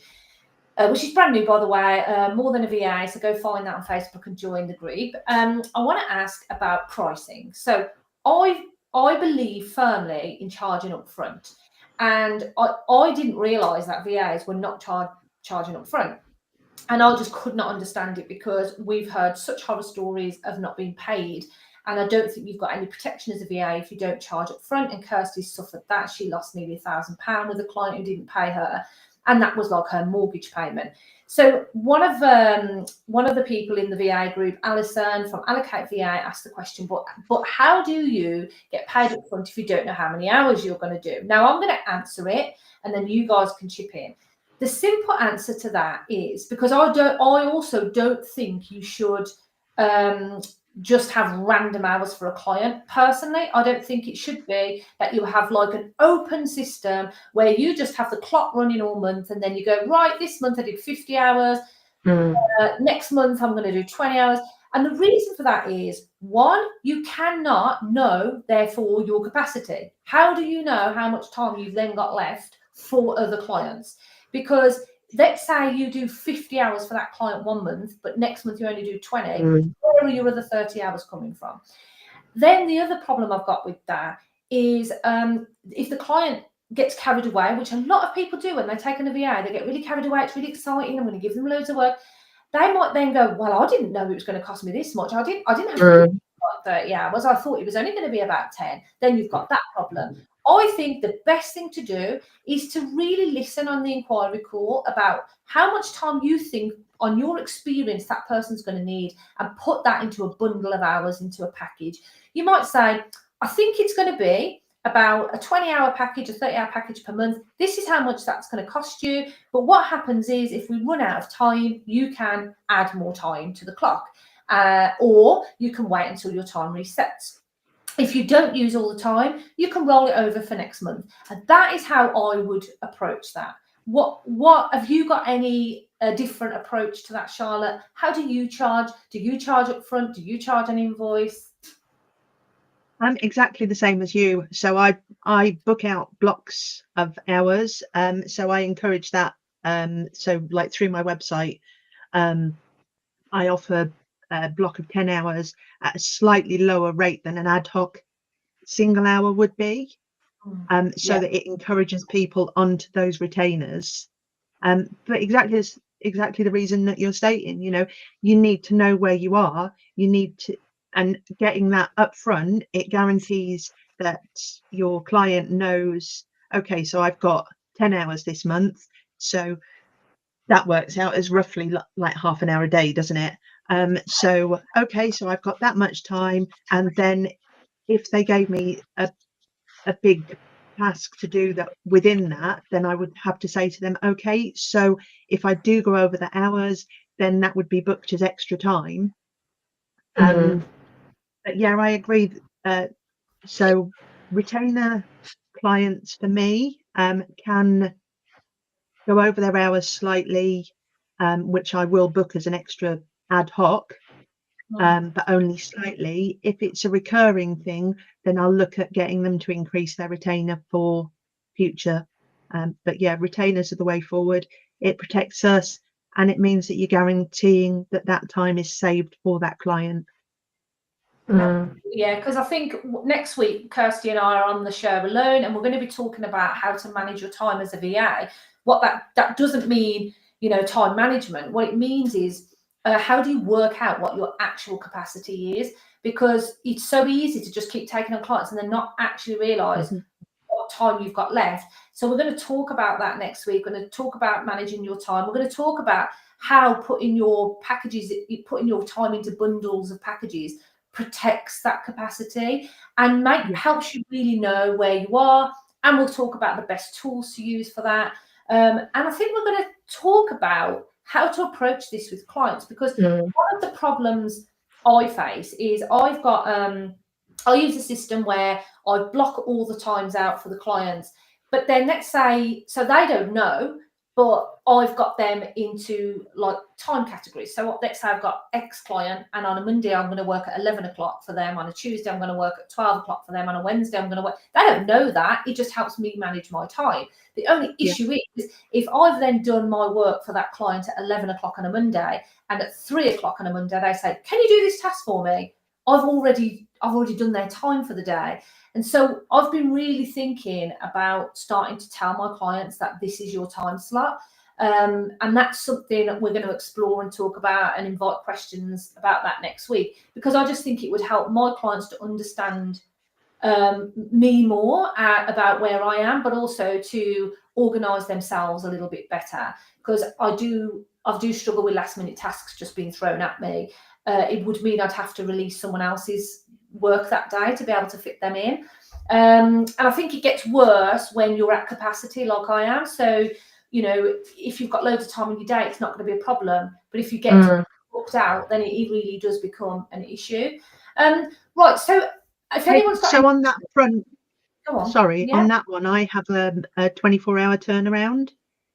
which is brand new, by the way, More Than a VA. So go find that on Facebook and join the group. I want to ask about pricing. So I believe firmly in charging up front. And I didn't realise that VAs were not charging up front. And I just could not understand it, because we've heard such horror stories of not being paid. And I don't think you've got any protection as a VA if you don't charge up front. And Kirsty suffered that. She lost nearly £1,000 with a client who didn't pay her. And that was like her mortgage payment. So one of the people in the VA group, Alison from Allocate VA, asked the question, but how do you get paid up front if you don't know how many hours you're going to do? Now, I'm going to answer it, and then you guys can chip in. The simple answer to that is, because I also don't think you should just have random hours for a client. Personally, I don't think it should be that you have like an open system where you just have the clock running all month, and then you go, right, this month I did 50 hours. Next month I'm going to do 20 hours. And the reason for that is, one, you cannot know, therefore, your capacity. How do you know how much time you've then got left for other clients? Because let's say you do 50 hours for that client one month, but next month you only do 20. Where are your other 30 hours coming from? Then the other problem I've got with that is if the client gets carried away, which a lot of people do when they're taking a VA, they get really carried away. It's really exciting. I'm going to give them loads of work. They might then go, well, I didn't know it was going to cost me this much. I didn't have to do 30 hours. I thought it was only going to be about 10. Then you've got that problem. I think the best thing to do is to really listen on the inquiry call about how much time you think, on your experience, that person's going to need, and put that into a bundle of hours, into a package. You might say, I think it's going to be about a 20-hour package, a 30-hour package per month. This is how much that's going to cost you. But what happens is, if we run out of time, you can add more time to the clock, or you can wait until your time resets. If you don't use all the time, you can roll it over for next month. And that is how I would approach that. What have you got any different approach to that, Charlotte? How do you charge? Do you charge up front? Do you charge an invoice? I'm exactly the same as you. So I book out blocks of hours. So I encourage that. So like through my website, I offer a block of 10 hours at a slightly lower rate than an ad hoc single hour would be, so that it encourages people onto those retainers. But exactly the reason that you're stating, you need to know where you are. You need to, And getting that up front, it guarantees that your client knows, okay, so I've got 10 hours this month. So that works out as roughly like half an hour a day, doesn't it? So, okay, so I've got that much time. And then if they gave me a big task to do that within that, then I would have to say to them, okay, so if I do go over the hours, then that would be booked as extra time. But yeah, I agree. So retainer clients for me can go over their hours slightly, which I will book as an extra ad hoc, but only slightly. If it's a recurring thing, then I'll look at getting them to increase their retainer for future. But yeah, retainers are the way forward. It protects us, and it means that you're guaranteeing that that time is saved for that client. Yeah, because I think next week Kirsty and I are on the show alone, and we're going to be talking about how to manage your time as a VA. What that doesn't mean, time management. What it means is how do you work out what your actual capacity is? Because it's so easy to just keep taking on clients and then not actually realize what time you've got left. So we're going to talk about that next week. We're going to talk about managing your time. We're going to talk about how putting your time into bundles of packages protects that capacity and helps you really know where you are. And we'll talk about the best tools to use for that. And I think we're going to talk about how to approach this with clients, because one of the problems I face is I've got I use a system where I block all the times out for the clients, but then let's say, so they don't know, but I've got them into like time categories. So let's say I've got X client, and on a Monday I'm going to work at 11 o'clock for them. On a Tuesday I'm going to work at 12 o'clock for them. On a Wednesday I'm going to work. They don't know that. It just helps me manage my time. The only issue is if I've then done my work for that client at 11 o'clock on a Monday, and at 3 o'clock on a Monday they say, "Can you do this task for me?" I've already done their time for the day. And so I've been really thinking about starting to tell my clients that this is your time slot. And that's something that we're going to explore and talk about and invite questions about that next week, because I just think it would help my clients to understand me more about where I am, but also to organise themselves a little bit better, because I do struggle with last minute tasks just being thrown at me. It would mean I'd have to release someone else's work that day to be able to fit them in. And I think it gets worse when you're at capacity like I am. So, if you've got loads of time in your day, it's not going to be a problem. But if you get booked out, then it really does become an issue. Right. So if anyone's got on that front, go on. Sorry, on that one, I have a 24-hour turnaround.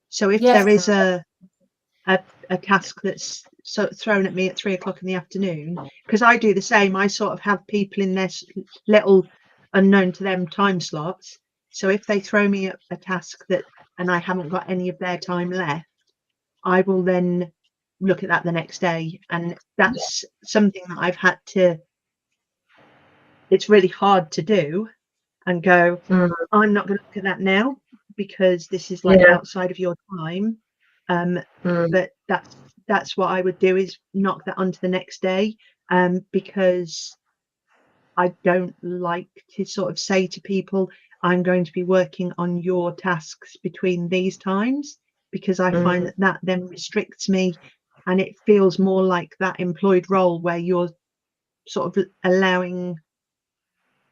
So if there is a task that's thrown at me at 3 o'clock in the afternoon, because I do the same, I sort of have people in their little unknown to them time slots. So if they throw me a task and I haven't got any of their time left, I will then look at that the next day. And that's something that I've had to, it's really hard to do and go, I'm not going to look at that now because this is like outside of your time. But that's what I would do, is knock that onto the next day, because I don't like to sort of say to people, I'm going to be working on your tasks between these times, because I find that then restricts me, and it feels more like that employed role where you're sort of allowing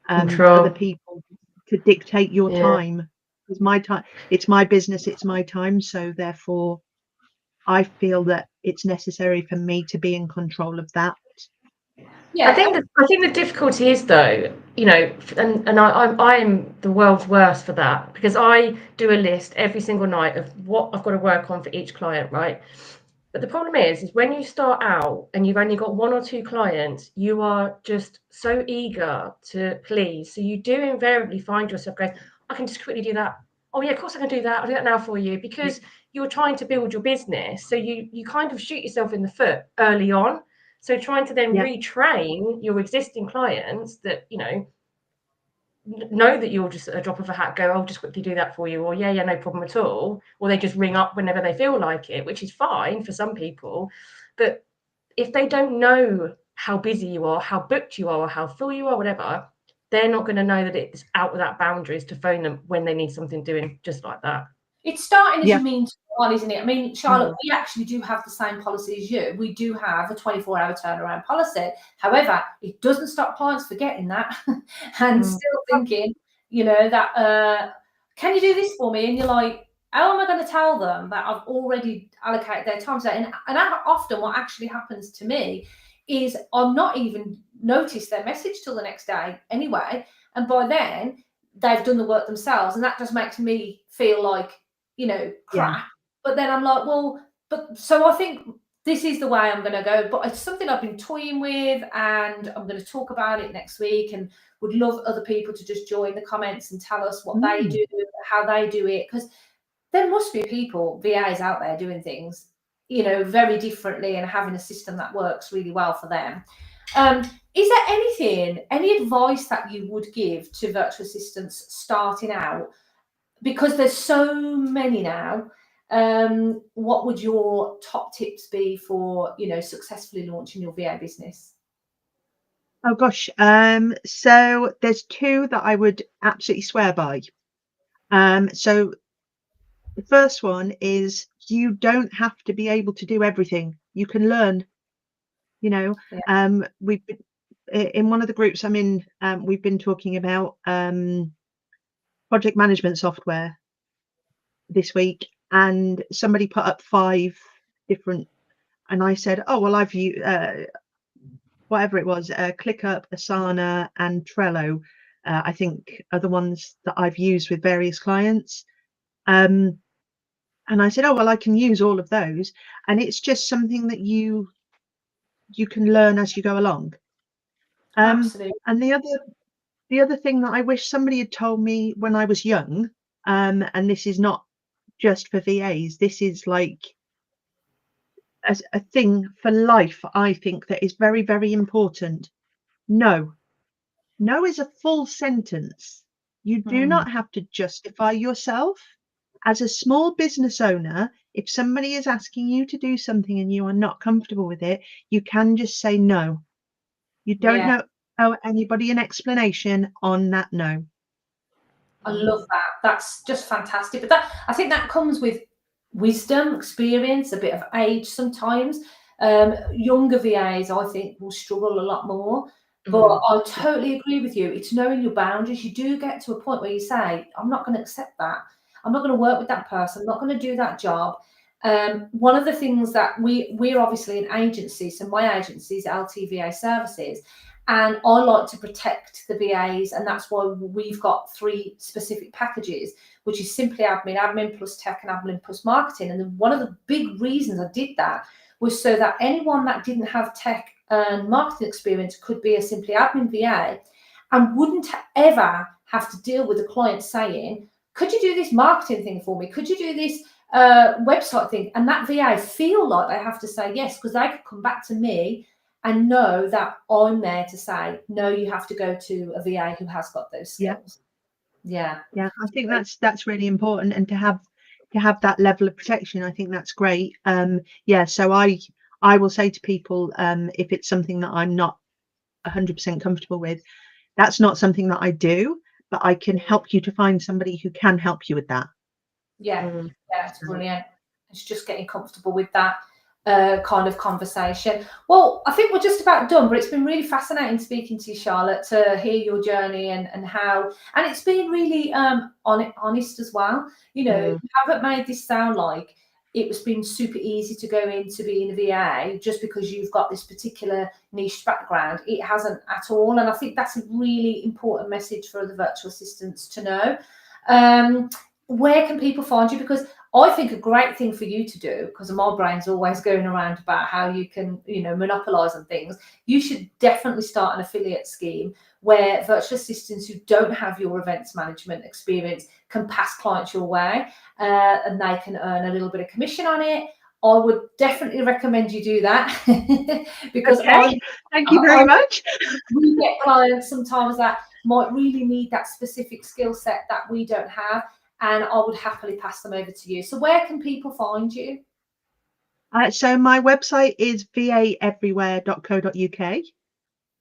other people to dictate your time. Because my time, it's my business, it's my time, so therefore I feel that it's necessary for me to be in control of that. I think the difficulty is, though, and I'm the world's worst for that, because I do a list every single night of what I've got to work on for each client, right? But the problem is when you start out and you've only got 1 or 2 clients, you are just so eager to please. So you do invariably find yourself going, I can just quickly do that. Oh yeah, of course I can do that. I'll do that now for you, because you're trying to build your business. So you kind of shoot yourself in the foot early on. So trying to then retrain your existing clients that, know that you'll just at a drop of a hat go, I'll just quickly do that for you, or yeah, no problem at all. Or they just ring up whenever they feel like it, which is fine for some people. But if they don't know how busy you are, how booked you are, or how full you are, whatever, they're not going to know that it's out without boundaries to phone them when they need something doing just like that. It's starting as Yeah. you mean to one, isn't it? I mean, Charlotte, we actually do have the same policy as you. We do have a 24-hour turnaround policy. However, it doesn't stop clients forgetting that and still thinking, you know, that, can you do this for me? And you're like, how am I going to tell them that I've already allocated their time to that? And often what actually happens to me is I'm not even noticed their message till the next day anyway. And by then, they've done the work themselves. And that just makes me feel like, you know, crap. Yeah. But then I'm like, well, but so I think this is the way I'm going to go. But it's something I've been toying with, and I'm going to talk about it next week, and would love other people to just join the comments and tell us what they do, how they do it, because there must be people, VAs out there doing things, you know, very differently and having a system that works really well for them. Is there any advice that you would give to virtual assistants starting out? Because there's so many now. What would your top tips be for, you know, successfully launching your VA business? Oh gosh. So there's two that I would absolutely swear by. So the first one is you don't have to be able to do everything. You can learn. You know, we've been in one of the groups I'm in. We've been talking about project management software this week, and somebody put up 5 different, and I said, oh well, I've used whatever it was, ClickUp, Asana, and Trello. I think are the ones that I've used with various clients. And I said, oh well, I can use all of those, and it's just something that you can learn as you go along. Absolutely. And the other thing that I wish somebody had told me when I was young, and this is not just for VAs, this is like as a thing for life, I think that is very, very important. No is a full sentence. You do not have to justify yourself. As a small business owner, if somebody is asking you to do something and you are not comfortable with it, you can just say no. You don't owe anybody an explanation on that no. I love that. That's just fantastic. But I think that comes with wisdom, experience, a bit of age sometimes. Younger VAs, I think, will struggle a lot more. But I totally agree with you. It's knowing your boundaries. You do get to a point where you say, I'm not going to accept that. I'm not going to work with that person. I'm not going to do that job. One of the things that we're obviously an agency. So my agency is LTVA Services. And I like to protect the VAs, and that's why we've got 3 specific packages, which is simply admin plus tech, and admin plus marketing. And then one of the big reasons I did that was so that anyone that didn't have tech and marketing experience could be a simply admin VA and wouldn't ever have to deal with a client saying, could you do this marketing thing for me? Could you do this website thing? And that VA feel like they have to say yes, because they could come back to me and know that I'm there to say, no, you have to go to a VA who has got those skills. Yeah. I think that's really important, and to have that level of protection, I think that's great. So I will say to people, if it's something that I'm not 100% comfortable with, that's not something that I do, but I can help you to find somebody who can help you with that. Yeah, it's brilliant. It's just getting comfortable with that kind of conversation. Well, I think we're just about done, but it's been really fascinating speaking to you, Charlotte, to hear your journey and how, and it's been really honest as well. You know, you haven't made this sound like it's been super easy to go into being a VA just because you've got this particular niche background. It hasn't at all. And I think that's a really important message for the virtual assistants to know. Where can people find you? Because I think a great thing for you to do, because my brain's always going around about how you can, you know, monopolize on things. You should definitely start an affiliate scheme where virtual assistants who don't have your events management experience can pass clients your way, and they can earn a little bit of commission on it. I would definitely recommend you do that because thank you very much. We get clients sometimes that might really need that specific skill set that we don't have, and I would happily pass them over to you. So where can people find you? So my website is vaeverywhere.co.uk,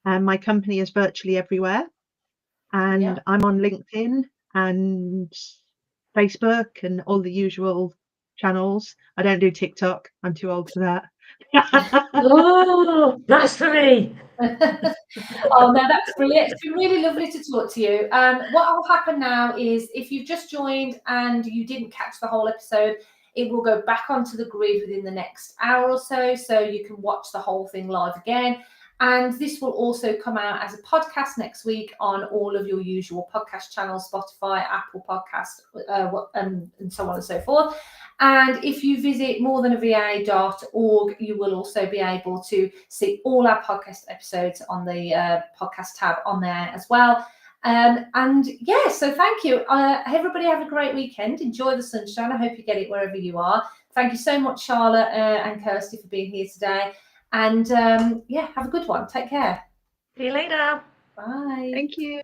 and my company is Virtually Everywhere, and Yeah. I'm on LinkedIn and Facebook and all the usual channels. I don't do TikTok. I'm too old for that. Oh, blasphemy! Oh no, that's brilliant. It's been really lovely to talk to you. What will happen now is if you've just joined and you didn't catch the whole episode, it will go back onto the grid within the next hour or so you can watch the whole thing live again. And this will also come out as a podcast next week on all of your usual podcast channels, Spotify, Apple Podcast, and so on and so forth. And if you visit morethanava.org, you will also be able to see all our podcast episodes on the podcast tab on there as well. And yeah, so thank you. Everybody have a great weekend. Enjoy the sunshine. I hope you get it wherever you are. Thank you so much, Charlotte and Kirsty, for being here today. And yeah, have a good one. Take care. See you later. Bye. Thank you.